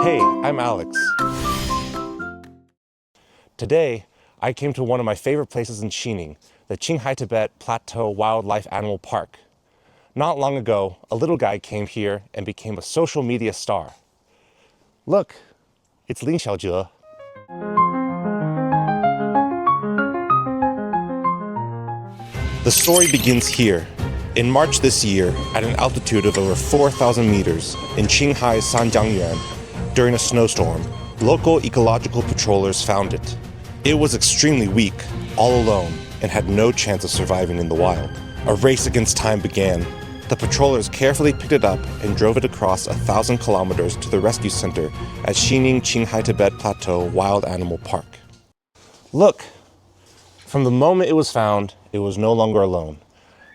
Hey, I'm Alex. Today, I came to one of my favorite places in Xining, the Qinghai Tibet Plateau Wildlife Animal Park. Not long ago, a little guy came here and became a social media star. Look, it's Ling Xiaozhe. The story begins here. In March this year, at an altitude of over 4,000 meters in Qinghai's Sanjiangyuan, during a snowstorm, local ecological patrollers found it. It was extremely weak, all alone, and had no chance of surviving in the wild. A race against time began. The patrollers carefully picked it up and drove it across 1,000 kilometers to the rescue center at Xining Qinghai Tibet Plateau Wild Animal Park. Look! From the moment it was found, it was no longer alone.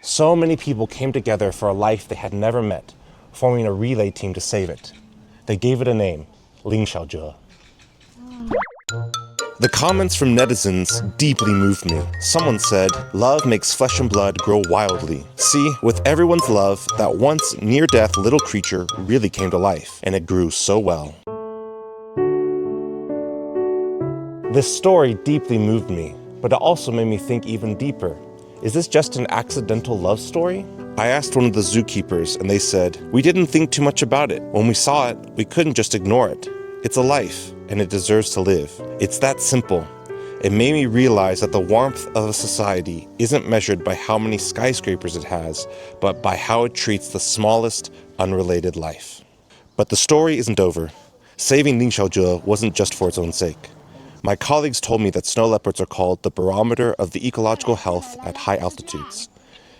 So many people came together for a life they had never met, forming a relay team to save it. They gave it a name, Ling Xiaozhe. The comments from netizens deeply moved me. Someone said, "Love makes flesh and blood grow wildly." See, with everyone's love, that once near-death little creature really came to life, and it grew so well. This story deeply moved me, but it also made me think even deeper. Is this just an accidental love story? I asked one of the zookeepers, and they said, "We didn't think too much about it. When we saw it, we couldn't just ignore it. It's a life, and it deserves to live." It's that simple. It made me realize that the warmth of a society isn't measured by how many skyscrapers it has, but by how it treats the smallest, unrelated life. But the story isn't over. Saving Ling Xiaozhe wasn't just for its own sake. My colleagues told me that snow leopards are called the barometer of the ecological health at high altitudes.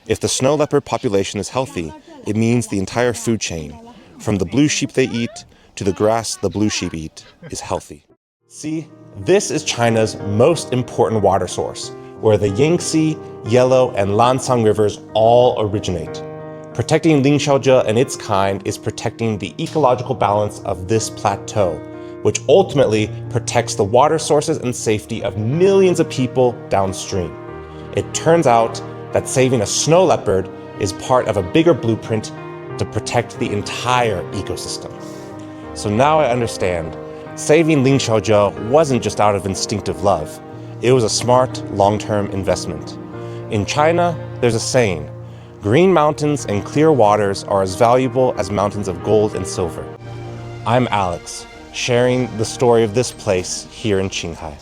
If the snow leopard population is healthy, it means the entire food chain, from the blue sheep they eat to the grass the blue sheep eat, is healthy. See, this is China's most important water source, where the Yangtze, Yellow, and Lancang rivers all originate. Protecting Ling Xiaozhe and its kind is protecting the ecological balance of this plateau, which ultimately protects the water sources and safety of millions of people downstream. It turns out that saving a snow leopard is part of a bigger blueprint to protect the entire ecosystem. So now I understand, saving Ling Xiaozhe wasn't just out of instinctive love. It was a smart, long-term investment. In China, there's a saying, "Green mountains and clear waters are as valuable as mountains of gold and silver." I'm Alex, sharing the story of this place here in Qinghai.